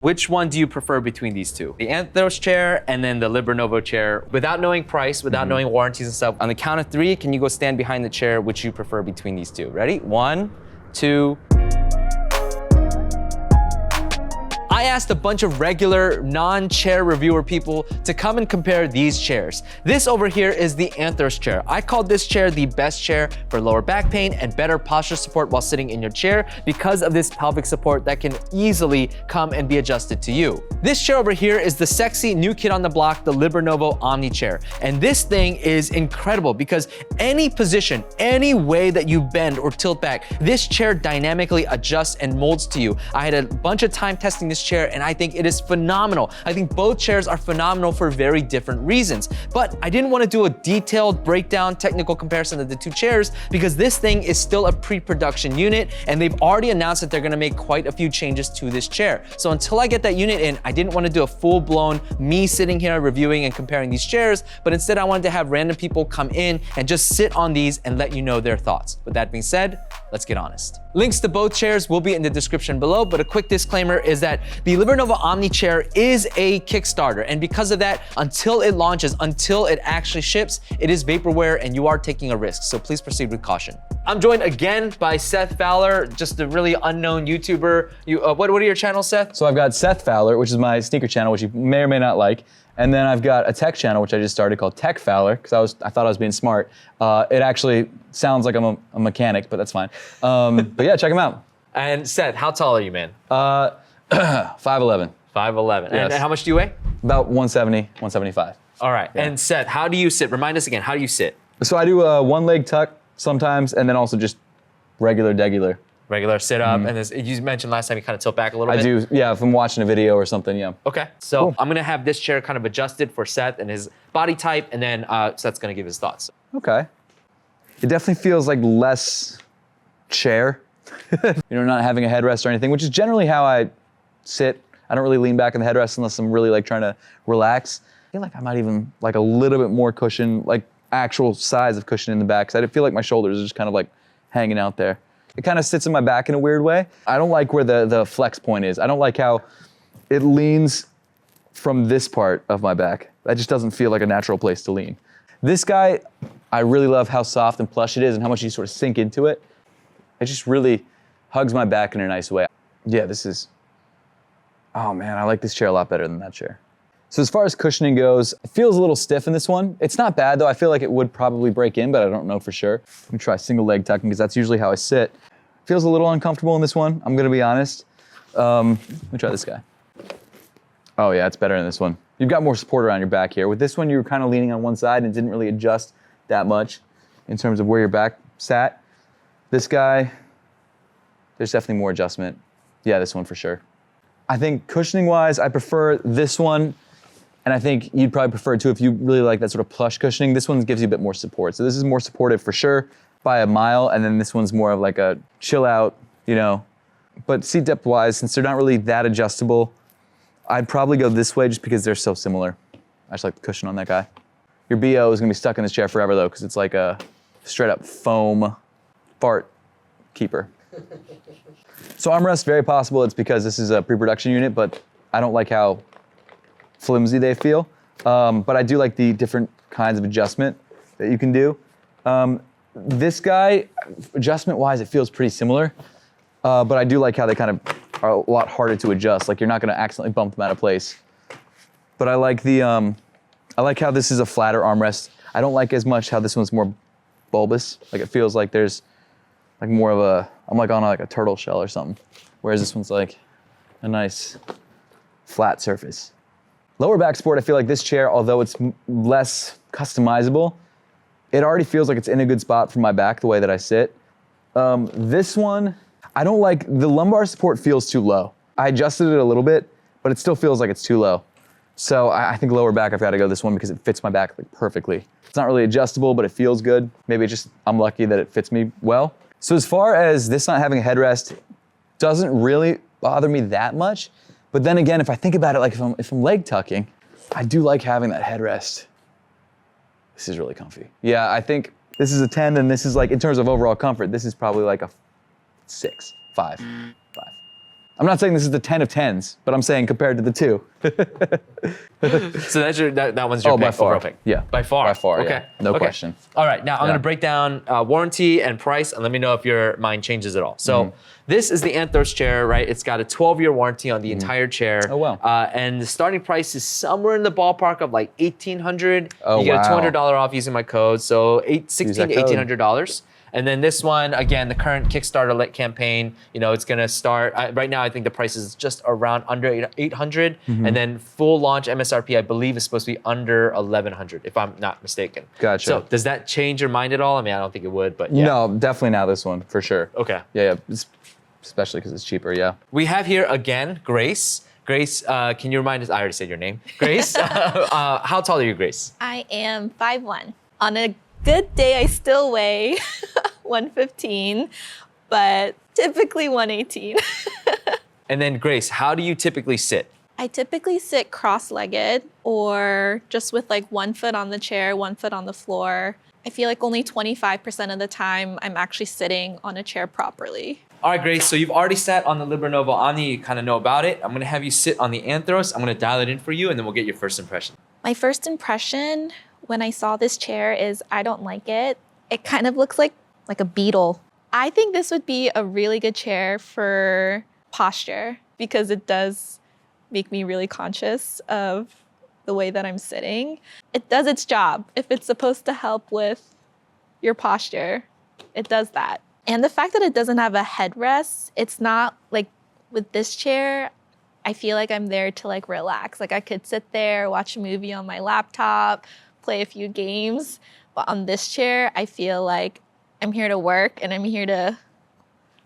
Which one do you prefer between these two? The Anthros Chair and then the LiberNovo Chair. Without knowing price, without knowing warranties and stuff, on the count of 3, can you go stand behind the chair, which you prefer between these two? Ready? 1, 2. I asked a bunch of regular non-chair reviewer people to come and compare these chairs. This over here is the Anthros Chair. I called this chair the best chair for lower back pain and better posture support while sitting in your chair because of this pelvic support that can easily come and be adjusted to you. This chair over here is the sexy new kid on the block, the LiberNovo Omni chair. And this thing is incredible because any position, any way that you bend or tilt back, this chair dynamically adjusts and molds to you. I had a bunch of time testing this chair and I think it is phenomenal. I think both chairs are phenomenal for very different reasons. But I didn't want to do a detailed breakdown, technical comparison of the two chairs because this thing is still a pre-production unit and they've already announced that they're going to make quite a few changes to this chair. So until I get that unit in, I didn't want to do a full-blown me sitting here reviewing and comparing these chairs, but instead I wanted to have random people come in and just sit on these and let you know their thoughts. With that being said, let's get honest. Links to both chairs will be in the description below, but a quick disclaimer is that the LiberNovo Omni chair is a Kickstarter, and because of that, until it launches, until it actually ships, it is vaporware and you are taking a risk, so please proceed with caution. I'm joined again by Seth Fowler, just a really unknown YouTuber. What are your channels, Seth? So I've got Seth Fowler, which is my sneaker channel, which you may or may not like. And then I've got a tech channel, which I just started called Tech Fowler, because I thought I was being smart. It actually sounds like I'm a mechanic, but that's fine. But yeah, check them out. And Seth, how tall are you, man? 5'11". 5'11". Yes. And how much do you weigh? About 170, 175. All right. Yeah. And Seth, how do you sit? Remind us again, how do you sit? So I do a one leg tuck sometimes, and then also just regular. Regular sit up, and you mentioned last time you kind of tilt back a little bit. I do, yeah, if I'm watching a video or something, yeah. Okay, so cool. I'm gonna have this chair kind of adjusted for Seth and his body type, and then Seth's gonna give his thoughts. Okay. It definitely feels like less chair. Not having a headrest or anything, which is generally how I sit. I don't really lean back in the headrest unless I'm really like trying to relax. I feel like I might even like a little bit more cushion, like actual size of cushion in the back, because I feel like my shoulders are just kind of like hanging out there. It kind of sits in my back in a weird way. I don't like where the flex point is. I don't like how it leans from this part of my back. That just doesn't feel like a natural place to lean. This guy, I really love how soft and plush it is and how much you sort of sink into it. It just really hugs my back in a nice way. Yeah, oh man, I like this chair a lot better than that chair. So as far as cushioning goes, it feels a little stiff in this one. It's not bad though. I feel like it would probably break in, but I don't know for sure. Let me try single leg tucking because that's usually how I sit. Feels a little uncomfortable in this one, I'm gonna be honest. Let me try this guy. Oh yeah, it's better in this one. You've got more support around your back here. With this one, you were kind of leaning on one side and didn't really adjust that much in terms of where your back sat. This guy, there's definitely more adjustment. Yeah, this one for sure. I think cushioning wise, I prefer this one. And I think you'd probably prefer it too if you really like that sort of plush cushioning. This one gives you a bit more support. So this is more supportive for sure by a mile. And then this one's more of like a chill out, But seat depth wise, since they're not really that adjustable, I'd probably go this way just because they're so similar. I just like the cushion on that guy. Your BO is gonna be stuck in this chair forever though, because it's like a straight up foam fart keeper. So armrest, very possible it's because this is a pre-production unit, but I don't like how flimsy they feel. But I do like the different kinds of adjustment that you can do. This guy, adjustment-wise, it feels pretty similar. But I do like how they kind of are a lot harder to adjust. Like you're not gonna accidentally bump them out of place. But I like I like how this is a flatter armrest. I don't like as much how this one's more bulbous. Like it feels like there's like more of I'm like on like a turtle shell or something. Whereas this one's like a nice flat surface. Lower back support, I feel like this chair, although it's less customizable, it already feels like it's in a good spot for my back the way that I sit. This one, I don't like, the lumbar support feels too low. I adjusted it a little bit, but it still feels like it's too low. So I think lower back, I've got to go this one because it fits my back like perfectly. It's not really adjustable, but it feels good. Maybe it's just, I'm lucky that it fits me well. So as far as this not having a headrest, doesn't really bother me that much. But then again, if I think about it, like if I'm leg tucking, I do like having that headrest. This is really comfy. Yeah, I think this is a 10, and this is like, in terms of overall comfort, this is probably like a 6, 5. I'm not saying this is the 10 of 10s, but I'm saying compared to the 2. So that's that one's your Oh, pick, by far. overall pick. Yeah. By far. By far, Okay. yeah. No question. All right, now I'm Yeah. gonna break down warranty and price, and let me know if your mind changes at all. So this is the Anthros chair, right? It's got a 12-year warranty on the entire chair. Oh, wow. And the starting price is somewhere in the ballpark of like $1,800. Oh, you get wow. a $200 off using my code, so $1,600 to code. $1,800. And then this one, again, the current Kickstarter campaign, it's gonna start, right now I think the price is just around under 800, and then full launch MSRP, I believe, is supposed to be under 1,100, if I'm not mistaken. Gotcha. So does that change your mind at all? I mean, I don't think it would, but yeah. No, definitely not this one, for sure. Okay. Yeah. Especially because it's cheaper, yeah. We have here, again, Grace. Grace, can you remind us, I already said your name. Grace, how tall are you, Grace? I am 5'1". On a good day, I still weigh 115, but typically 118. And then Grace, how do you typically sit? I typically sit cross-legged or just with like 1 foot on the chair, 1 foot on the floor. I feel like only 25% of the time I'm actually sitting on a chair properly. All right, Grace, so you've already sat on the LiberNovo Omni, you kind of know about it. I'm gonna have you sit on the Anthros. I'm gonna dial it in for you, and then we'll get your first impression. My first impression when I saw this chair is I don't like it. It kind of looks like a beetle. I think this would be a really good chair for posture because it does make me really conscious of the way that I'm sitting. It does its job. If it's supposed to help with your posture, it does that. And the fact that it doesn't have a headrest, it's not like with this chair, I feel like I'm there to like relax. Like I could sit there, watch a movie on my laptop, play a few games. But on this chair, I feel like I'm here to work and I'm here to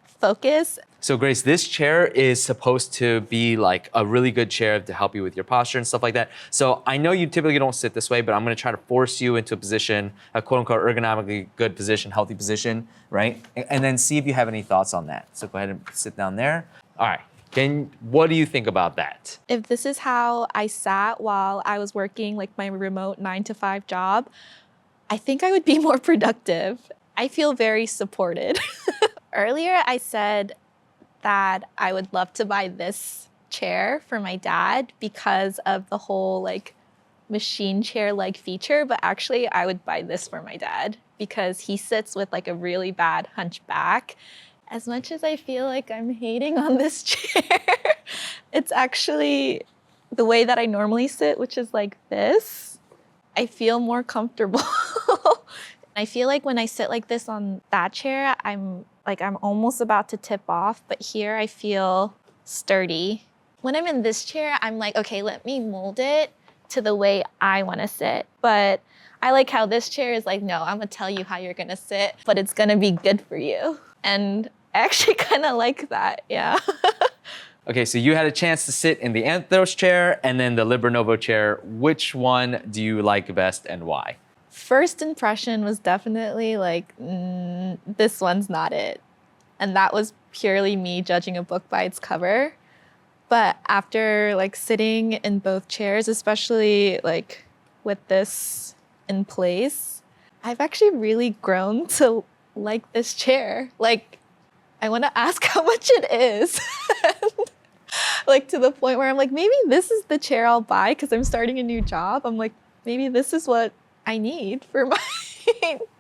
focus. So Grace, this chair is supposed to be like a really good chair to help you with your posture and stuff like that. So I know you typically don't sit this way, but I'm gonna try to force you into a position, a quote unquote ergonomically good position, healthy position, right? And then see if you have any thoughts on that. So go ahead and sit down there. All right, what do you think about that? If this is how I sat while I was working like my remote 9-to-5 job, I think I would be more productive. I feel very supported. Earlier, I said that I would love to buy this chair for my dad because of the whole like machine chair-like feature, but actually I would buy this for my dad because he sits with like a really bad hunchback. As much as I feel like I'm hating on this chair, it's actually the way that I normally sit, which is like this. I feel more comfortable. I feel like when I sit like this on that chair, I'm almost about to tip off, but here I feel sturdy. When I'm in this chair, I'm like, okay, let me mold it to the way I want to sit. But I like how this chair is like, no, I'm gonna tell you how you're gonna sit, but it's gonna be good for you. And I actually kind of like that, yeah. Okay, so you had a chance to sit in the Anthros chair and then the LiberNovo chair. Which one do you like best and why? First impression was definitely like, this one's not it. And that was purely me judging a book by its cover. But after like sitting in both chairs, especially like with this in place, I've actually really grown to like this chair. Like, I want to ask how much it is. Like to the point where I'm like, maybe this is the chair I'll buy because I'm starting a new job. I'm like, maybe this is what I need for my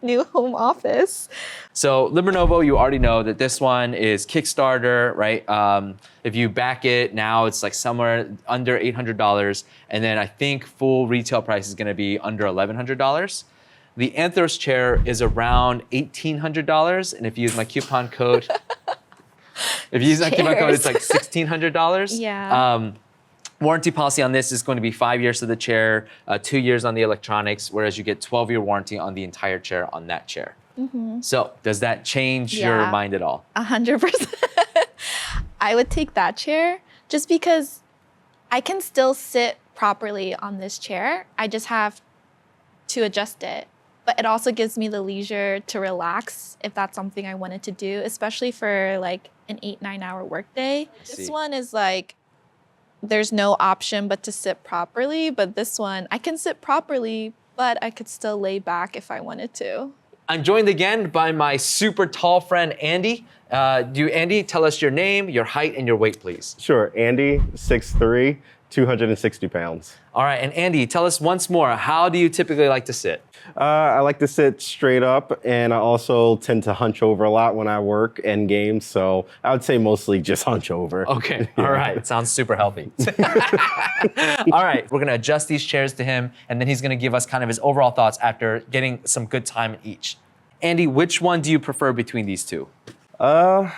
new home office. So LiberNovo, you already know that this one is Kickstarter, right? If you back it now, it's like somewhere under $800. And then I think full retail price is gonna be under $1,100. The Anthros chair is around $1,800. And if you use my coupon code, it's like $1,600. Yeah. Warranty policy on this is going to be 5 years to the chair, 2 years on the electronics, whereas you get 12-year warranty on the entire chair on that chair. So does that change your mind at all? 100%. I would take that chair just because I can still sit properly on this chair. I just have to adjust it. But it also gives me the leisure to relax if that's something I wanted to do, especially for like an 8-9 hour workday. This one is like, there's no option but to sit properly, but this one, I can sit properly, but I could still lay back if I wanted to. I'm joined again by my super tall friend, Andy. Andy, tell us your name, your height, and your weight, please. Sure, Andy, 6'3", 260 pounds. All right, and Andy, tell us once more, how do you typically like to sit? I like to sit straight up, and I also tend to hunch over a lot when I work and game, so I would say mostly just hunch over. Okay, all right, sounds super healthy. All right, we're gonna adjust these chairs to him, and then he's gonna give us kind of his overall thoughts after getting some good time in each. Andy, which one do you prefer between these two? I'm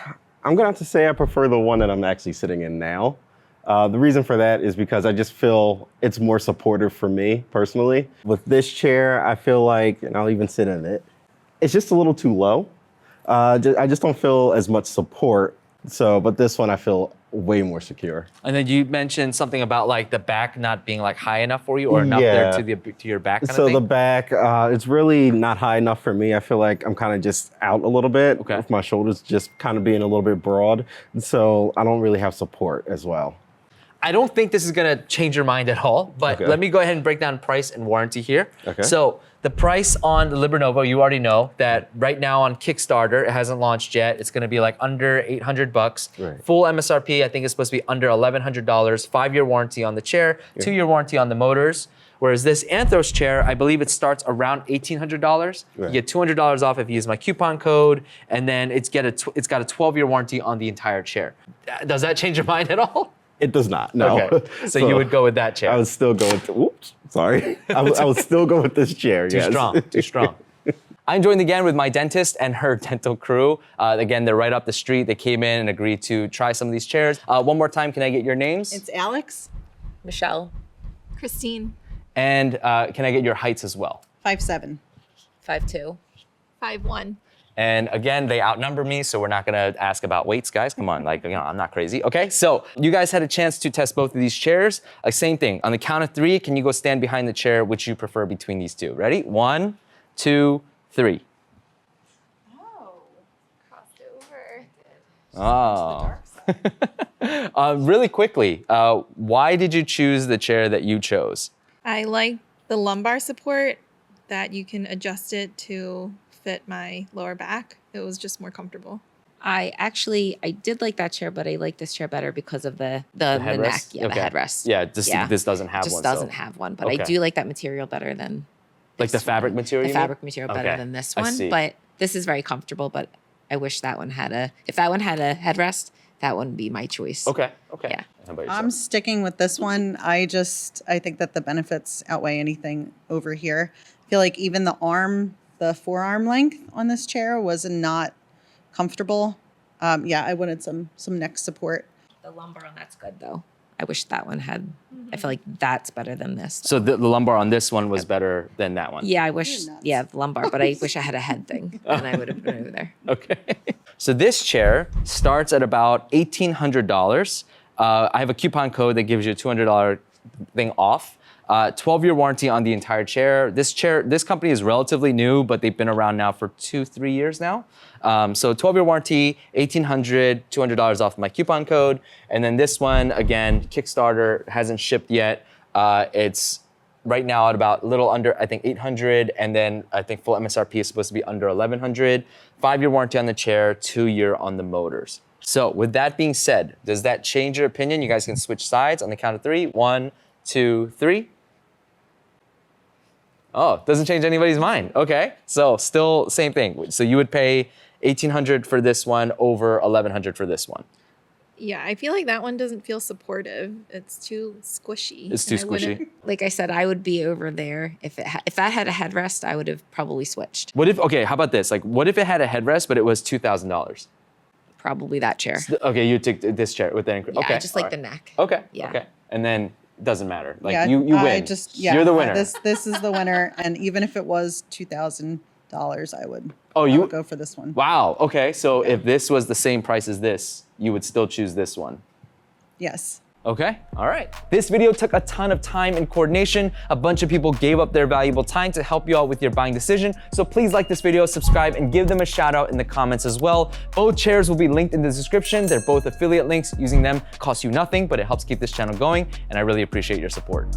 gonna have to say I prefer the one that I'm actually sitting in now. The reason for that is because I just feel it's more supportive for me personally. With this chair, I feel like, and I'll even sit in it, it's just a little too low. I just don't feel as much support. But this one I feel way more secure. And then you mentioned something about like the back not being like high enough for you or enough there to your back kind of thing? So the back, it's really not high enough for me. I feel like I'm kind of just out a little bit with my shoulders just kind of being a little bit broad. So I don't really have support as well. I don't think this is gonna change your mind at all, but let me go ahead and break down price and warranty here. So the price on the LiberNovo, you already know that right now on Kickstarter, it hasn't launched yet. It's gonna be like under 800 bucks. Full MSRP, I think it's supposed to be under $1,100, 5-year warranty on the chair, 2-year warranty on the motors. Whereas this Anthros chair, I believe it starts around $1,800. You get $200 off if you use my coupon code, and then it's got a 12-year warranty on the entire chair. Does that change your mind at all? It does not, no. Okay. So you would go with that chair? I would still go with, oops, sorry. I would still go with this chair, Too strong, too strong. I joined again with my dentist and her dental crew. Again, they're right up the street. They came in and agreed to try some of these chairs. One more time, can I get your names? It's Alex. Michelle. Christine. And can I get your heights as well? 5'7". 5'2". 5'1". And again, they outnumber me, so we're not gonna ask about weights, guys. Come on, like, I'm not crazy. Okay, so you guys had a chance to test both of these chairs. Same thing, on the count of 3, can you go stand behind the chair, which you prefer between these two? Ready? 1, 2, 3. Oh, crossed over. Oh. Really quickly, why did you choose the chair that you chose? I like the lumbar support, that you can adjust it to fit my lower back. It was just more comfortable. I did like that chair, but I like this chair better because of the neck. Yeah, the headrest. Yeah, this doesn't have one. Just doesn't have one, but I do like that material better than like the fabric material. The fabric material better than this one. But this is very comfortable. But I wish that one had if that one had a headrest, that would be my choice. Okay. Yeah. How about yourself? I'm sticking with this one. I think that the benefits outweigh anything over here. I feel like even the forearm length on this chair was not comfortable. I wanted some neck support. The lumbar on that's good though. I wish that one had. I feel like that's better than this. So the lumbar on this one was better than that one. Yeah, I wish. Yeah, the lumbar, but I wish I had a head thing, and I would have been over there. Okay. So this chair starts at about $1,800. I have a coupon code that gives you a $200 thing off. 12-year warranty on the entire chair. This company is relatively new, but they've been around now for 2-3 years now. So 12-year warranty, $1,800, $200 off my coupon code. And then this one, again, Kickstarter, hasn't shipped yet. It's right now at about a little under, I think, $800. And then I think full MSRP is supposed to be under $1,100. 5-year warranty on the chair, 2-year on the motors. So with that being said, does that change your opinion? You guys can switch sides on the count of 3. 1, 2, 3. Oh, doesn't change anybody's mind. Okay, so still same thing. So you would pay $1,800 for this one over $1,100 for this one. Yeah, I feel like that one doesn't feel supportive. It's too squishy. It's too squishy. Like I said, I would be over there. If that had a headrest, I would have probably switched. What if, okay, how about this? Like, what if it had a headrest, but it was $2,000? Probably that chair. Okay, you took this chair with the Yeah, okay, I just like the neck. Okay, Yeah. okay. And then doesn't matter. Like Yeah, you win. You're the winner. This is the winner, and even if it was $2,000, I would. Oh, I would go for this one. Wow. Okay, so if this was the same price as this, you would still choose this one. Yes. Okay, all right. This video took a ton of time and coordination. A bunch of people gave up their valuable time to help you out with your buying decision. So please like this video, subscribe, and give them a shout out in the comments as well. Both chairs will be linked in the description. They're both affiliate links. Using them costs you nothing, but it helps keep this channel going, and I really appreciate your support.